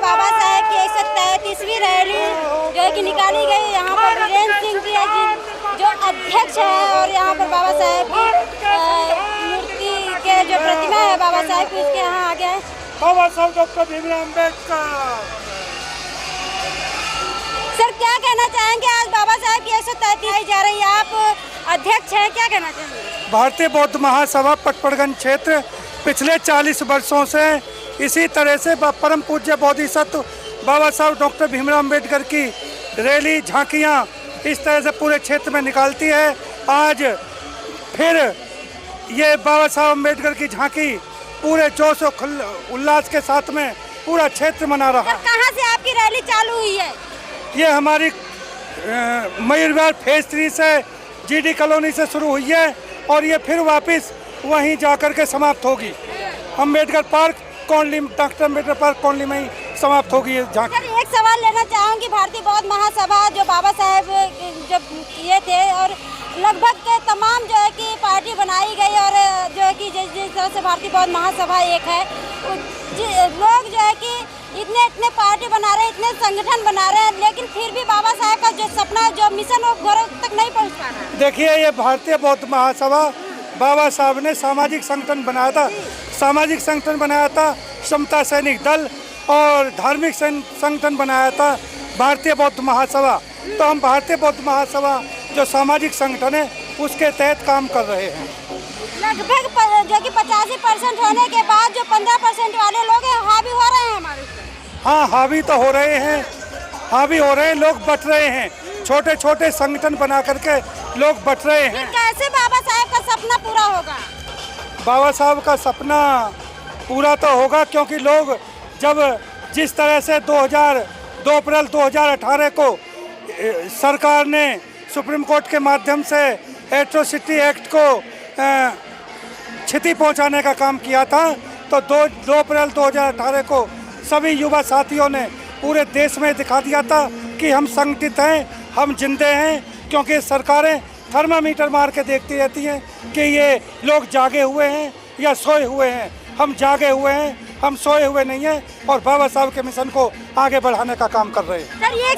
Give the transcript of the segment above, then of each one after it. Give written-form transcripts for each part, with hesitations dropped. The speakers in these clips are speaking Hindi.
बाबा साहेब की 133वीं रैली जो है कि निकाली गई। यहाँ पर वीरेंद्र सिंह जी है जो अध्यक्ष है और यहाँ पर बाबा साहेब की मूर्ति के जो प्रतिमा है बाबा साहेब की उसके यहाँ आ गए बाबा साहब डॉक्टर भीमराव अम्बेडकर। सर क्या कहना चाहेंगे, आज बाबा साहेब की 133 जा रही है, आप अध्यक्ष हैं, क्या कहना चाहेंगे? भारतीय बौद्ध महासभा पटपड़गंज क्षेत्र पिछले 40 वर्षों से इसी तरह से परम पूज्य बोधिसत्व बाबा साहब डॉक्टर भीमराव अम्बेडकर की रैली झांकियां इस तरह से पूरे क्षेत्र में निकालती है। आज फिर ये बाबा साहब अम्बेडकर की झांकी पूरे जोश और उल्लास के साथ में पूरा क्षेत्र मना रहा है। कहाँ से आपकी रैली चालू हुई है? ये हमारी मयूरविहार फेज 3 से जीडी कॉलोनी से शुरू हुई है और ये फिर वापस वहीं जाकर के समाप्त होगी। Ambedkar park colony, doctor Ambedkar park colony में ही समाप्त होगी ये झांकी। सर एक सवाल लेना चाहूँगी, भारतीय बौद्ध महासभा जो बाबा साहेब जब किए थे और लगभग तमाम जो है कि पार्टी बनाई गई और जो है कि जिस तरह से भारतीय बौद्ध महासभा एक है, लोग जो है कि इतने पार्टी बना रहे हैं, इतने संगठन बना रहे हैं, लेकिन फिर भी बाबा साहेब का जो सपना जो मिशन वो घरों तक नहीं पहुंच पा रहा। देखिए ये भारतीय बौद्ध महासभा बाबा साहब ने सामाजिक संगठन बनाया था, सामाजिक संगठन बनाया था, समता सैनिक दल और धार्मिक संगठन बनाया था भारतीय बौद्ध महासभा। तो हम भारतीय बौद्ध महासभा जो सामाजिक संगठन है उसके तहत काम कर रहे हैं। लगभग जो कि 85% होने के बाद जो 15% वाले लोग हैं हावी हो रहे हैं हमारे। हाँ हावी तो हो रहे हैं, हावी हो रहे हैं, लोग बट रहे हैं, छोटे छोटे संगठन बना करके लोग बट रहे हैं। कैसे बाबा साहब का सपना पूरा होगा? बाबा साहब का सपना पूरा तो होगा क्योंकि लोग जब जिस तरह से 2 अप्रैल 2018 को सरकार ने सुप्रीम कोर्ट के माध्यम से एट्रोसिटी एक्ट को क्षति पहुंचाने का काम किया था, तो 2 अप्रैल 2018 को सभी युवा साथियों ने पूरे देश में दिखा दिया था कि हम संगठित हैं, हम जिंदे हैं, क्योंकि सरकारें थर्मामीटर मार के देखती रहती हैं कि ये लोग जागे हुए हैं या सोए हुए हैं। हम जागे हुए हैं, हम सोए हुए नहीं हैं और बाबा साहब के मिशन को आगे बढ़ाने का काम कर रहे हैं। सर ये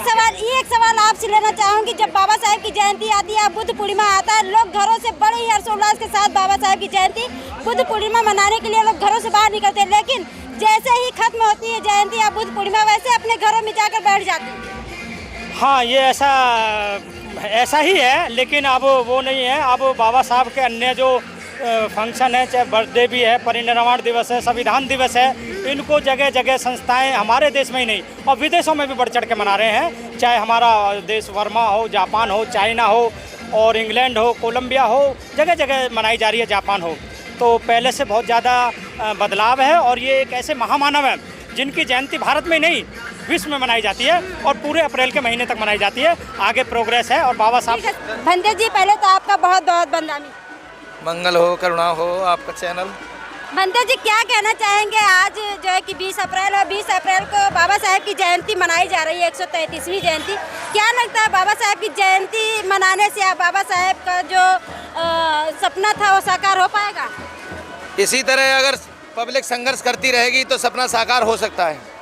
एक सवाल आपसे लेना चाहूँगी, जब बाबा साहब की जयंती आती है, बुद्ध पूर्णिमा आता है, लोग घरों से बड़े ही हर्षोल्लास के साथ बाबा साहब की जयंती बुद्ध पूर्णिमा मनाने के लिए लोग घरों से बाहर निकलते हैं, लेकिन जैसे ही खत्म होती है जयंती या बुद्ध पूर्णिमा वैसे अपने घरों में जाकर बैठ जाते हैं। हाँ ये ऐसा ही है, लेकिन अब वो नहीं है। अब बाबा साहब के अन्य जो फंक्शन है, चाहे बर्थडे भी है, परिनिर्वाण दिवस है, संविधान दिवस है, इनको जगह जगह संस्थाएं हमारे देश में ही नहीं और विदेशों में भी बढ़ चढ़ के मना रहे हैं। चाहे हमारा देश वर्मा हो, जापान हो, चाइना हो और इंग्लैंड हो, कोलंबिया हो, जगह जगह मनाई जा रही है, जापान हो। तो पहले से बहुत ज़्यादा बदलाव है और ये एक ऐसे महामानव हैं जिनकी जयंती भारत में नहीं विश्व में मनाई जाती है और पूरे अप्रैल के महीने तक मनाई जाती है। आगे प्रोग्रेस है और बाबा साहब। भंते जी पहले तो आपका बहुत बहुत बंदानी। मंगल हो, करुणा हो आपका चैनल। भंते जी क्या कहना चाहेंगे, आज जो है कि 20 अप्रैल और 20 अप्रैल को बाबा साहब की जयंती मनाई जा रही है, 133वीं जयंती। क्या लगता है बाबा साहब की जयंती मनाने से बाबा साहब का जो सपना था वो साकार हो पाएगा? इसी तरह अगर पब्लिक संघर्ष करती रहेगी तो सपना साकार हो सकता है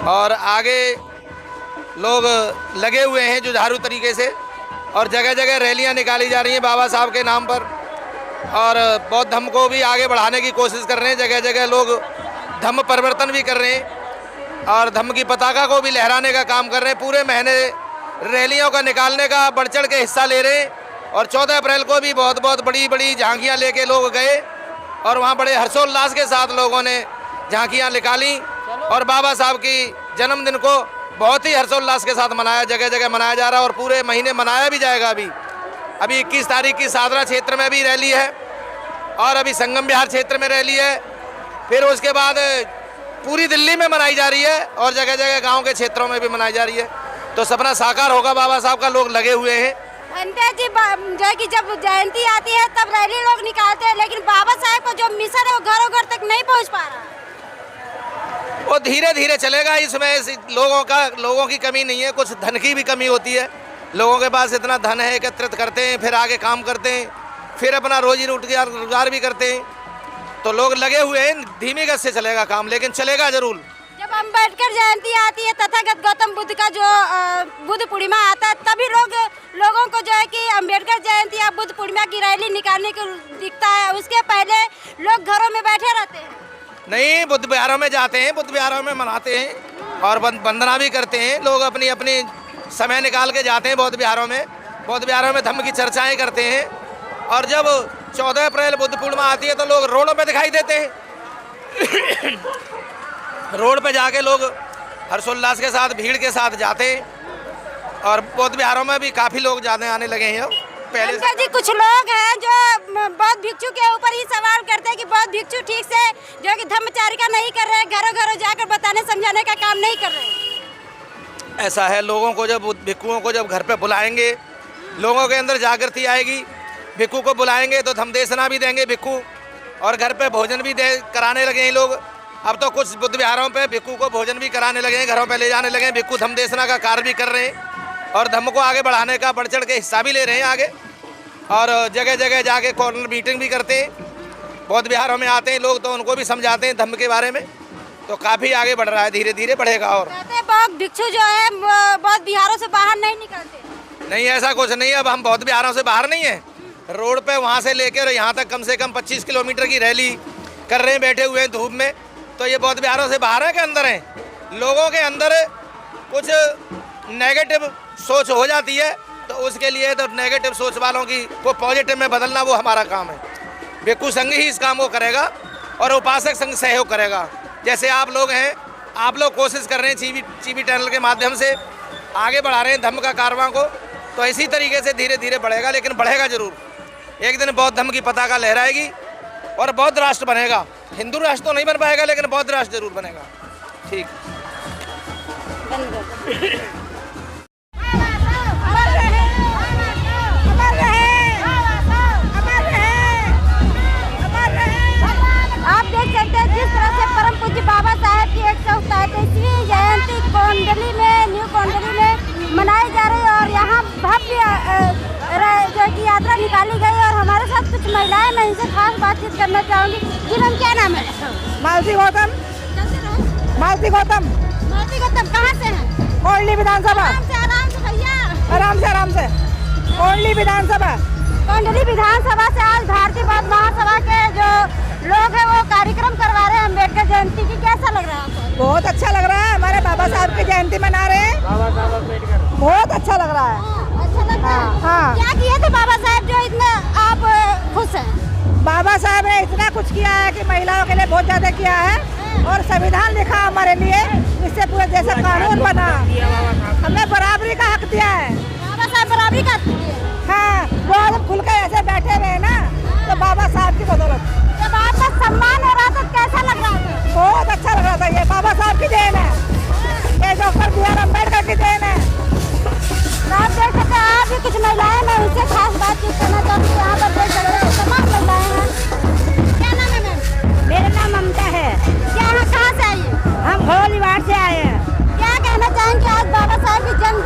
और आगे लोग लगे हुए हैं जुझारू तरीके से और जगह जगह रैलियां निकाली जा रही हैं बाबा साहब के नाम पर और बौद्ध धर्म को भी आगे बढ़ाने की कोशिश कर रहे हैं। जगह जगह लोग धर्म परिवर्तन भी कर रहे हैं और धर्म की पताका को भी लहराने का काम कर रहे हैं। पूरे महीने रैलियों का निकालने का बढ़ चढ़ के हिस्सा ले रहे हैं और 14 अप्रैल को भी बहुत बड़ी झांकियाँ लेके लोग गए और वहाँ बड़े हर्षोल्लास के साथ लोगों ने झांकियाँ निकाली और बाबा साहब की जन्मदिन को बहुत ही हर्षोल्लास के साथ मनाया, जगह जगह मनाया जा रहा है और पूरे महीने मनाया भी जाएगा। अभी 21 तारीख की सादरा क्षेत्र में भी रैली है और अभी संगम विहार क्षेत्र में रैली है, फिर उसके बाद पूरी दिल्ली में मनाई जा रही है और जगह जगह गांव के क्षेत्रों में भी मनाई जा रही है। तो सपना साकार होगा बाबा साहब का, लोग लगे हुए हैं। अंते जी जो है कि जब जयंती आती है तब रैली लोग निकालते हैं, लेकिन बाबा साहब का जो मिशन है वो घरों घर तक नहीं पहुंच पा रहा। वो धीरे धीरे चलेगा, इसमें लोगों की कमी नहीं है, कुछ धन की भी कमी होती है। लोगों के पास इतना धन है, एकत्रित करते हैं, फिर आगे काम करते हैं, फिर अपना रोजी रोजगार भी करते हैं। तो लोग लगे हुए हैं, धीमी गति से चलेगा काम, लेकिन चलेगा जरूर। जब अम्बेडकर जयंती आती है, तथागत गौतम बुद्ध का जो बुद्ध पूर्णिमा आता है, तभी लोगों को जो है कि अम्बेडकर जयंती या बुद्ध पूर्णिमा की रैली निकालने को दिखता है। उसके पहले लोग घरों में बैठे रहते हैं। नहीं, बुद्ध विहारों में जाते हैं, बुद्ध विहारों में मनाते हैं और वंदना भी करते हैं। लोग अपनी अपनी समय निकाल के जाते हैं बौद्ध विहारों में। बौद्ध विहारों में धम्म की चर्चाएं करते हैं और जब 14 अप्रैल बुद्ध पूर्णिमा आती है तो लोग रोडों पे दिखाई देते हैं। रोड पे जाके लोग हर्षोल्लास के साथ, भीड़ के साथ जाते हैं और बौद्ध विहारों में भी काफ़ी लोग ज़्यादा आने लगे हैं पहले से। जी कुछ लोग हैं जो बौद्ध भिक्षु के ऊपर ही सवाल करते हैं कि बौद्ध भिक्षु ठीक से जो कि धम्मचारिका नहीं कर रहे हैं, घरों घरों जाकर बताने समझाने का काम नहीं कर रहे हैं। ऐसा है, लोगों को जब भिक्षुओं को जब घर पे बुलाएंगे, लोगों के अंदर जागृति आएगी। भिक्षु को बुलाएंगे तो धमदेशना भी देंगे भिक्षु, और घर पे भोजन भी कराने लगे हैं लोग। अब तो कुछ बुद्ध विहारों पे भिक्षु को भोजन भी कराने लगे हैं, घरों पे ले जाने लगे हैं। भिक्षु धमदेशना का कार्य भी कर रहे हैं और धम्म को आगे बढ़ाने का बढ़ चढ़ के हिस्सा भी ले रहे हैं आगे, और जगह जगह जाके कॉर्नर मीटिंग भी करते हैं। बौद्ध विहारों में आते हैं लोग तो उनको भी समझाते हैं धम्म के बारे में। तो काफ़ी आगे बढ़ रहा है, धीरे धीरे बढ़ेगा। और बौद्ध भिक्षु जो है बौद्ध विहारों से बाहर नहीं निकलते। नहीं, ऐसा कुछ नहीं है। अब हम बौद्ध विहारों से बाहर नहीं है, रोड पे वहाँ से लेकर यहाँ तक कम से कम 25 किलोमीटर की रैली कर रहे हैं, बैठे हुए हैं धूप में। तो ये बौद्ध विहारों से बाहर है कि अंदर हैं? लोगों के अंदर कुछ नेगेटिव सोच हो जाती है, तो उसके लिए तो नेगेटिव सोच वालों की को पॉजिटिव में बदलना वो हमारा काम है। भिक्षु संघ ही इस काम को करेगा और उपासक संघ सहयोग करेगा। जैसे आप लोग हैं, आप लोग कोशिश कर रहे हैं चीवी चैनल के माध्यम से आगे बढ़ा रहे हैं धम्म का कारवां को, तो इसी तरीके से धीरे धीरे बढ़ेगा, लेकिन बढ़ेगा जरूर। एक दिन बौद्ध धम्म की पताका लहराएगी और बौद्ध राष्ट्र बनेगा। हिंदू राष्ट्र तो नहीं बन पाएगा, लेकिन बौद्ध राष्ट्र जरूर बनेगा। ठीक। आप देख सकते हैं जिस तरह से परम पूज्य बाबा साहेब की 137वीं जयंती कोंडली में, न्यू कोंडली में मनाई जा रही है और यहाँ भव्य जो की यात्रा निकाली गई। और हमारे साथ कुछ महिलाएं, मैं इनसे खास बातचीत करना चाहूँगी। जी मैम, क्या नाम है? मालती गौतम। मालती गौतम। मालती गौतम कहाँ से हैं? कोंडली विधानसभा। आराम से भैया, आराम से। कोंडली विधानसभा। कोंडली विधानसभा से आज भारतीय बौद्ध महासभा के जो लोग हैं वो कार्यक्रम करवा रहे हैं अम्बेडकर जयंती की। कैसा लग रहा है आपको? बहुत अच्छा लग रहा है, हमारे बाबा साहब की जयंती मना रहे हैं। बहुत अच्छा लग रहा है। अच्छा लग रहा है। हाँ। क्या किए थे बाबा साहब जो इतना आप खुश हैं? बाबा साहब ने इतना कुछ किया है कि महिलाओं के लिए बहुत ज्यादा किया है और संविधान लिखा हमारे लिए, इससे पूरे देश का कानून बना, हमें बराबरी का हक दिया है। बाबा साहब बराबरी का हक दिए। हाँ, वो जब खुल कर ऐसे बैठे रहे ना, तो बाबा साहब की बदौलत। जब आपका सम्मान हो रहा था कैसा लग रहा था? बहुत अच्छा लग रहा था। ये बाबा साहब की देन है, ये डॉक्टर बी.आर. अम्बेडकर की देन है। आप देख सकते हैं, आप भी कुछ महिलाएं, मैं उनसे खास बातचीत करना चाहती हूँ। यहाँ पर देख सकते हैं तमाम महिलाएं हैं। क्या नाम है मैम? मेरा नाम ममता है। क्या यहाँ कहाँ से आई है? हम होलीवाड़ से आए हैं। क्या कहना चाहेंगे आज बाबा साहब की जन्म